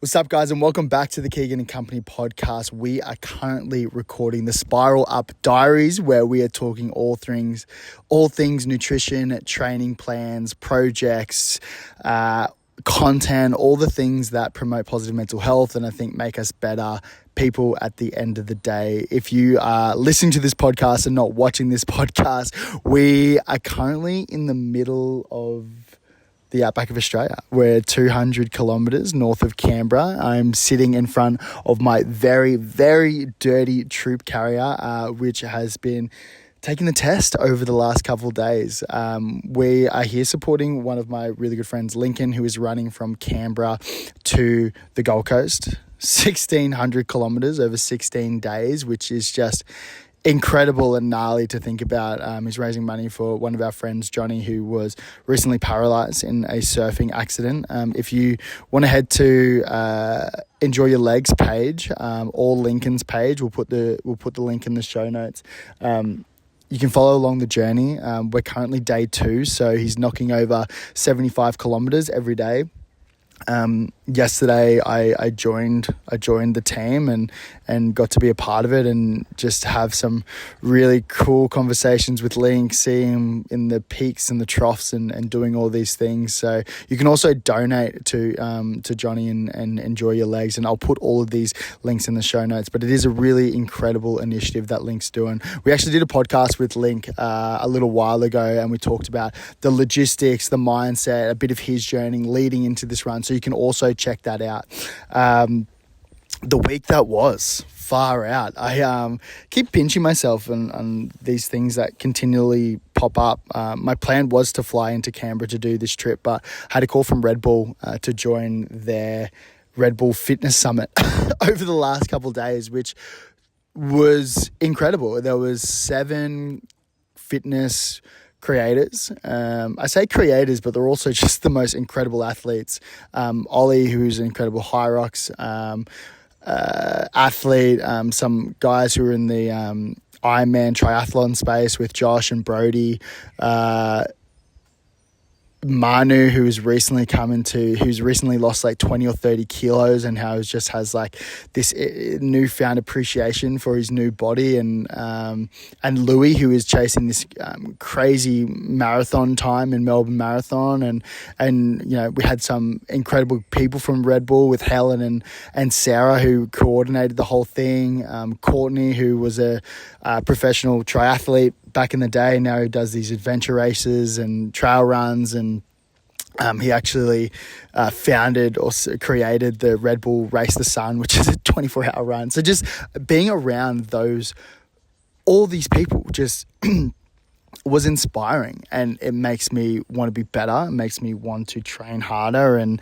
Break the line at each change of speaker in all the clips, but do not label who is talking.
What's up, guys, and welcome back to the Keegan and Company podcast. We are currently recording the Spiral Up Diaries, where we are talking all things nutrition, training plans, projects, content, all the things that promote positive mental health and I think make us better people at the end of the day. If you are listening to this podcast and not watching this podcast, we are currently in the middle of the outback of Australia. We're 200 kilometres north of Canberra. I'm sitting in front of my very, very dirty troop carrier, which has been taking the test over the last couple of days. We are here supporting one of my really good friends, Lincoln, who is running from Canberra to the Gold Coast. 1,600 kilometres over 16 days, which is just incredible and gnarly to think about. He's raising money for one of our friends, Johnny, who was recently paralyzed in a surfing accident. If you want to head to Enjoy Your Legs page, or Lincoln's page, we'll put the link in the show notes. You can follow along the journey. We're currently day 2, so he's knocking over 75 kilometers every day. Yesterday I joined the team and got to be a part of it and just have some really cool conversations with Link, seeing him in the peaks and the troughs and doing all these things. So you can also donate to Johnny and Enjoy Your Legs, and I'll put all of these links in the show notes. But it is a really incredible initiative that Link's doing. We actually did a podcast with Link a little while ago, and we talked about the logistics, the mindset, a bit of his journey leading into this run. So you can also check that out. The week that was, far out. I keep pinching myself on these things that continually pop up. My plan was to fly into Canberra to do this trip, but I had a call from Red Bull to join their Red Bull Fitness Summit over the last couple of days, which was incredible. There was 7 fitness creators. I say creators, but they're also just the most incredible athletes. Ollie, who's an incredible HYROX athlete, some guys who are in the Ironman triathlon space with Josh and Brody, Manu, who's recently lost like 20 or 30 kilos and how he just has like this newfound appreciation for his new body, and Louis, who is chasing this crazy marathon time in Melbourne Marathon, and you know, we had some incredible people from Red Bull with Helen and Sarah, who coordinated the whole thing. Courtney, who was a professional triathlete back in the day, now he does these adventure races and trail runs, and he actually founded or created the Red Bull Race the Sun, which is a 24-hour run. So just being around all these people just was inspiring, and it makes me want to be better. It makes me want to train harder and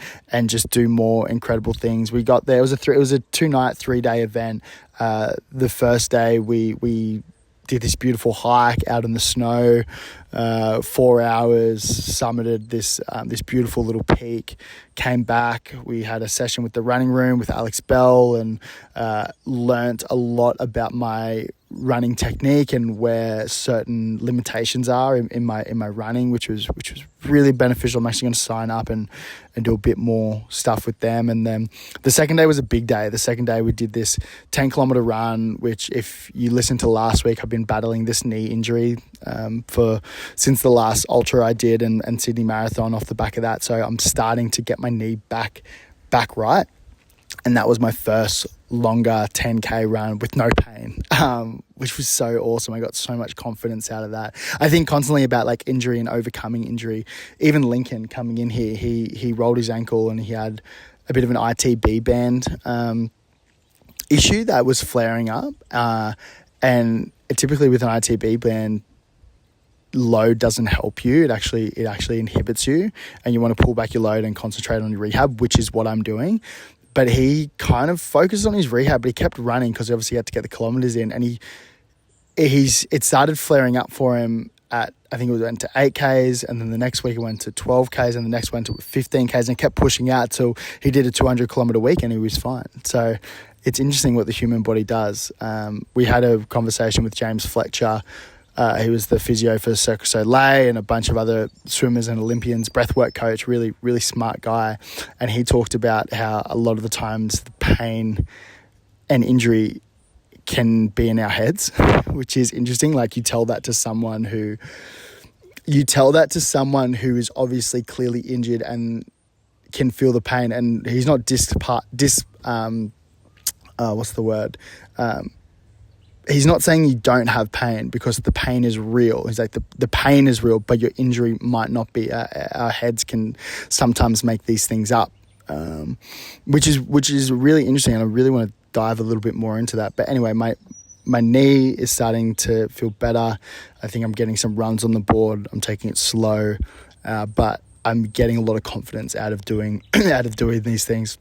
just do more incredible things. We got there. It was a 2-night, 3-day event. The first day we did this beautiful hike out in the snow, 4 hours, summited this beautiful little peak, came back. We had a session with the running room with Alex Bell, and learnt a lot about my running technique and where certain limitations are in my running, which was really beneficial. I'm actually going to sign up and do a bit more stuff with them. And then the second day was a big day. The second day we did this 10-kilometer run, which, if you listened to last week, I've been battling this knee injury since the last ultra I did and Sydney Marathon off the back of that. So I'm starting to get my knee back right. And that was my first longer 10K run with no pain, which was so awesome. I got so much confidence out of that. I think constantly about like injury and overcoming injury. Even Lincoln coming in here, he rolled his ankle and he had a bit of an ITB band issue that was flaring up. And typically with an ITB band, load doesn't help you. It actually inhibits you, and you want to pull back your load and concentrate on your rehab, which is what I'm doing. But he kind of focused on his rehab, but he kept running because obviously he had to get the kilometers in, and it started flaring up for him at, I think it went to 8Ks, and then the next week it went to 12Ks, and the next went to 15Ks, and it kept pushing out till he did a 200-kilometer week and he was fine. So it's interesting what the human body does. We had a conversation with James Fletcher He was the physio for Cirque du Soleil and a bunch of other swimmers and Olympians, breathwork coach, really, really smart guy. And he talked about how a lot of the times the pain and injury can be in our heads, which is interesting. Like you tell that to someone who is obviously clearly injured and can feel the pain, and he's not he's not saying you don't have pain, because the pain is real. He's like, the pain is real, but your injury might not be. Our heads can sometimes make these things up, which is really interesting, and I really want to dive a little bit more into that. But anyway, my knee is starting to feel better. I think I'm getting some runs on the board. I'm taking it slow, but I'm getting a lot of confidence out of doing these things.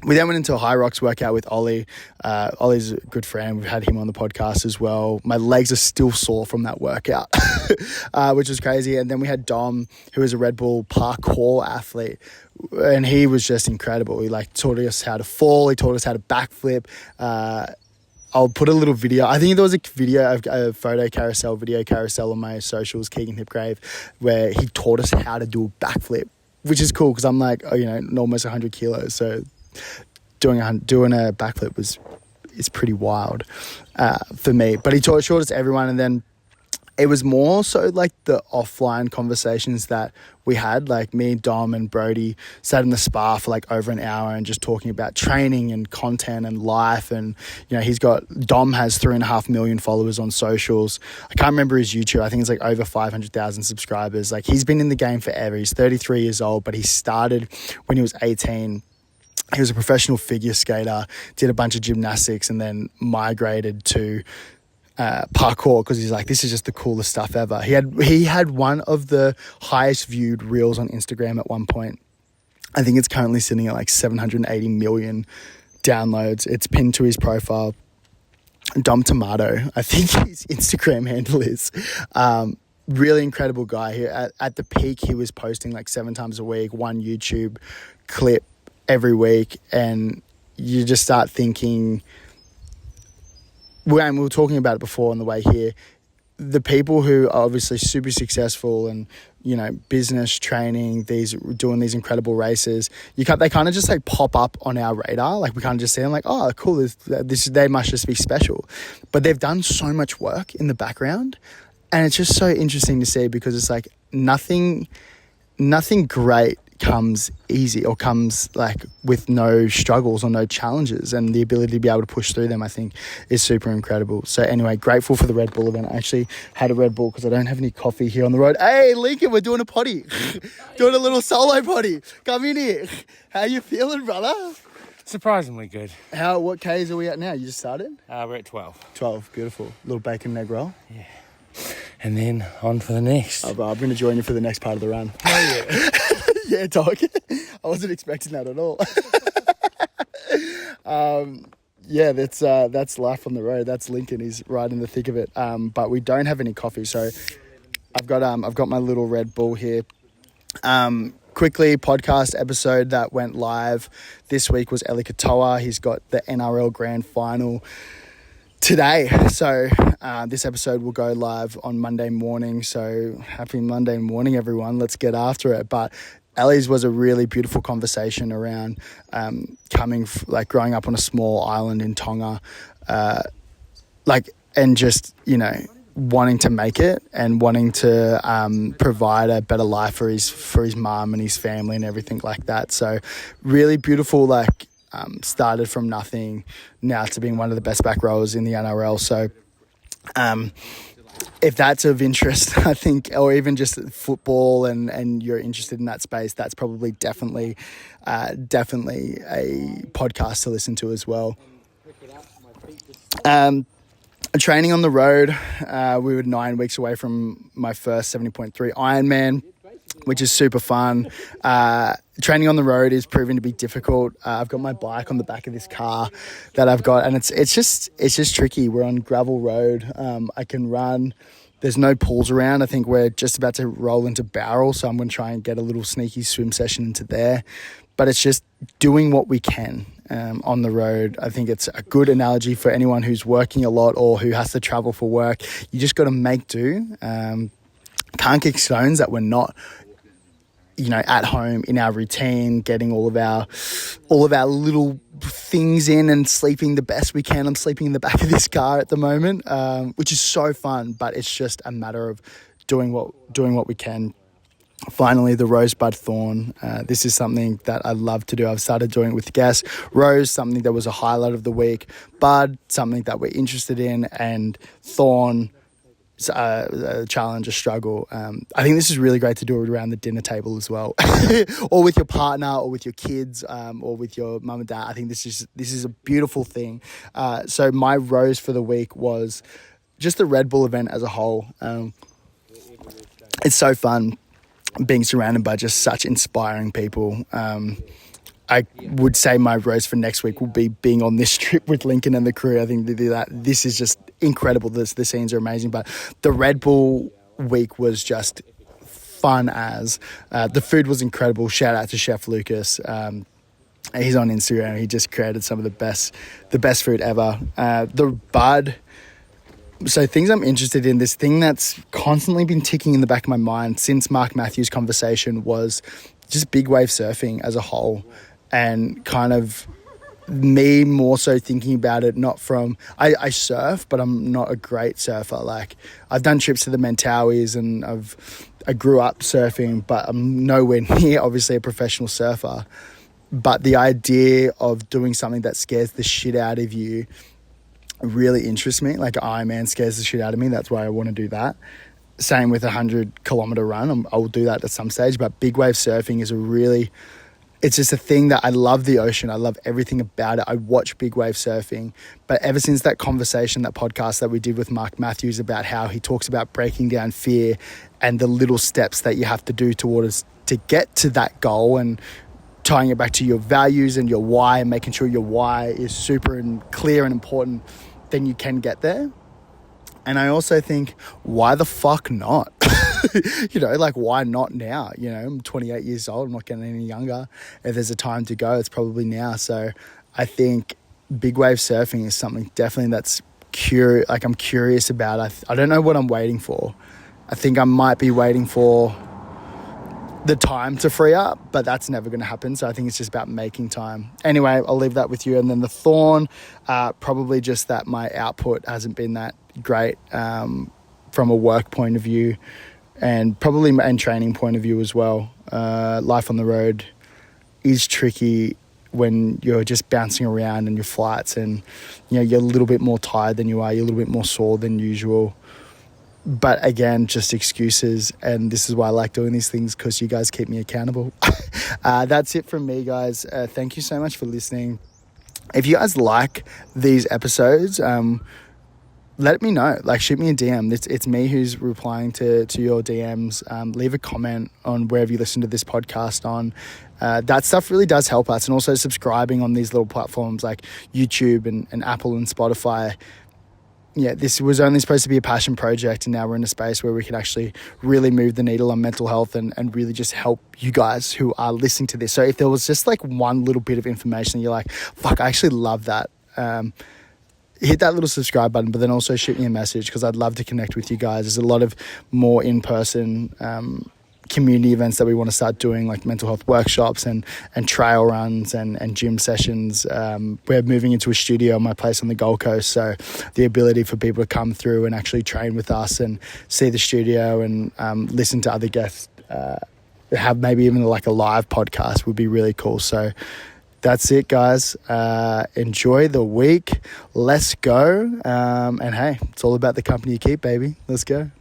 We then went into a HYROX workout with Ollie. Ollie's a good friend. We've had him on the podcast as well. My legs are still sore from that workout, which was crazy. And then we had Dom, who is a Red Bull parkour athlete, and he was just incredible. He taught us how to fall. He taught us how to backflip. I'll put a little video. I think there was a photo carousel on my socials, Keegan Hipgrave, where he taught us how to do a backflip, which is cool because I'm almost 100 kilos. So doing a backflip is pretty wild for me. But he showed us everyone, and then it was more so like the offline conversations that we had, like me, Dom and Brody sat in the spa for over an hour and just talking about training and content and life. And, Dom has 3.5 million followers on socials. I can't remember his YouTube. I think it's over 500,000 subscribers. He's been in the game forever. He's 33 years old, but he started when he was 18. He was a professional figure skater, did a bunch of gymnastics, and then migrated to parkour because he's like, this is just the coolest stuff ever. He had one of the highest viewed reels on Instagram at one point. I think it's currently sitting at 780 million downloads. It's pinned to his profile. Dom Tomato, I think his Instagram handle is. Really incredible guy. At the peak, he was posting 7 times a week, one YouTube clip every week, and you just start thinking, we were talking about it before on the way here, the people who are obviously super successful and business, training, doing these incredible races, they kind of just pop up on our radar. We kind of just see them oh, cool, they must just be special, but they've done so much work in the background, and it's just so interesting to see, because it's nothing great comes easy or comes with no struggles or no challenges, and the ability to be able to push through them, I think, is super incredible. So anyway, grateful for the Red Bull event. I actually had a Red Bull because I don't have any coffee here on the road. Hey Lincoln, we're doing a potty. Doing a little solo potty. Come in here. How you feeling, brother?
Surprisingly good.
What Ks are we at now? You just started?
We're at 12.
12, beautiful. Little bacon and egg roll.
Yeah. And then on for the next.
I'm going to join you for the next part of the run.
Oh yeah.
Yeah, dog. I wasn't expecting that at all. Yeah, that's life on the road. That's Lincoln. He's right in the thick of it. But we don't have any coffee, so I've got my little Red Bull here. Quickly, podcast episode that went live this week was Eli Katoa. He's got the NRL Grand Final today, so this episode will go live on Monday morning. So happy Monday morning, everyone. Let's get after it. But Ellie's was a really beautiful conversation around growing up on a small island in Tonga, and just wanting to make it and wanting to provide a better life for his mum and his family and everything like that. So really beautiful, started from nothing now to being one of the best back rowers in the NRL. So if that's of interest, I think, or even just football and you're interested in that space, that's probably definitely a podcast to listen to as well. Training on the road, we were 9 weeks away from my first 70.3 Ironman, which is super fun. Training on the road is proving to be difficult. I've got my bike on the back of this car that I've got, and it's just tricky. We're on gravel road. I can run. There's no pools around. I think we're just about to roll into Barrel, so I'm going to try and get a little sneaky swim session into there. But it's just doing what we can. on the road. I think it's a good analogy for anyone who's working a lot or who has to travel for work. You just got to make do. Can't kick stones that we're not, at home in our routine, getting all of our little things in and sleeping the best we can. I'm sleeping in the back of this car at the moment, which is so fun, but it's just a matter of doing what we can. Finally, the rosebud thorn. This is something that I love to do. I've started doing it with guests. Rose, something that was a highlight of the week. Bud, something that we're interested in. And thorn, a challenge, a struggle. I think this is really great to do it around the dinner table as well, or with your partner, or with your kids, or with your mum and dad. I think this is a beautiful thing. So my rose for the week was just the Red Bull event as a whole. It's so fun being surrounded by just such inspiring people. I would say my rose for next week will be being on this trip with Lincoln and the crew. I think this is just incredible. The scenes are amazing, but the Red Bull week was just fun as. The food was incredible. Shout out to Chef Lucas. He's on Instagram. He just created some of the best food ever. The Bud. So things I'm interested in, this thing that's constantly been ticking in the back of my mind since Mark Matthews' conversation was just big wave surfing as a whole, and kind of me more so thinking about it not from, I surf, but I'm not a great surfer. Like, I've done trips to the Mentawais and I grew up surfing, but I'm nowhere near obviously a professional surfer. But the idea of doing something that scares the shit out of you really interests me. Like, Ironman scares the shit out of me. That's why I want to do that. Same with 100-kilometer run. I will do that at some stage. But big wave surfing is it's just a thing that I love the ocean. I love everything about it. I watch big wave surfing. But ever since that conversation, that podcast that we did with Mark Matthews about how he talks about breaking down fear and the little steps that you have to do towards to get to that goal, and tying it back to your values and your why, and making sure your why is super and clear and important, then you can get there. And I also think, why the fuck not? Like, why not now? I'm 28 years old. I'm not getting any younger. If there's a time to go, it's probably now. So I think big wave surfing is something definitely that's I'm curious about. I don't know what I'm waiting for. I think I might be waiting for the time to free up, but that's never going to happen. So I think it's just about making time. Anyway, I'll leave that with you. And then the thorn, probably just that my output hasn't been that great from a work point of view, and probably and training point of view as well. Life on the road is tricky when you're just bouncing around in your flights, and you're a little bit more tired than you are, you're a little bit more sore than usual. But again, just excuses, and this is why I like doing these things, because you guys keep me accountable. That's it from me, guys. Thank you so much for listening. If you guys like these episodes, let me know. Like, shoot me a DM. It's me who's replying to your DMs. Leave a comment on wherever you listen to this podcast on. That stuff really does help us. And also subscribing on these little platforms like YouTube and Apple and Spotify. Yeah, this was only supposed to be a passion project, and now we're in a space where we can actually really move the needle on mental health and really just help you guys who are listening to this. So if there was just like one little bit of information that you're like, fuck, I actually love that, hit that little subscribe button, but then also shoot me a message, because I'd love to connect with you guys. There's a lot of more in-person community events that we want to start doing, like mental health workshops and trail runs and gym sessions. We're moving into a studio in my place on the Gold Coast, so the ability for people to come through and actually train with us and see the studio and listen to other guests, have maybe even like a live podcast would be really cool. So that's it, guys. Enjoy the week. Let's go. And hey, it's all about the company you keep, baby. Let's go.